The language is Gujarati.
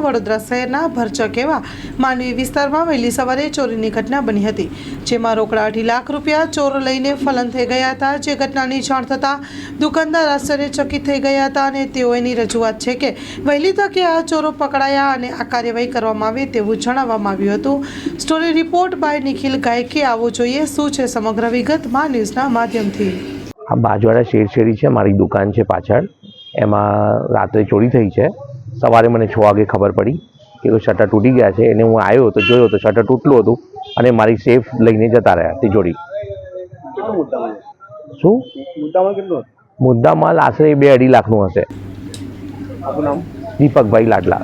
વડોદરા શહેરના ભરચક એવા માંડવી વિસ્તારમાં વહેલી સવારે ચોરીની ઘટના બની હતી, જેમાં રોકડા 2.5 લાખ રૂપિયા ચોરો લઈને ફલન થઈ ગયા હતા। જે ઘટનાની જાણ થતાં દુકાનદાર આશ્ચર્યચકિત થઈ ગયા હતા અને તેઓની રજૂઆત છે કે વહેલી તકે આ ચોરો પકડાયા અને આ કાર્યવાહી કરવામાં આવે તેવું જણાવવામાં આવ્યું હતું। Story report by Nikhil ગાયકે। આવો જોઈએ શું છે સમગ્ર વિગત માં ન્યૂઝના માધ્યમથી। આ બાજવાડા શેરી છે, મારી દુકાન છે પાછળ, એમાં રાત્રે ચોરી થઈ છે। સવારે મને 6 વાગે ખબર પડી કે શટર તૂટી ગયા છે, એને હું આવ્યો તો જોયો તો શટર તૂટેલું હતું અને મારી સેફ લઈને જતા રહ્યા તિજોરી। શું મુદ્દામાલ આશરે 2-2.5 લાખનું હશે। દીપકભાઈ લાડલા।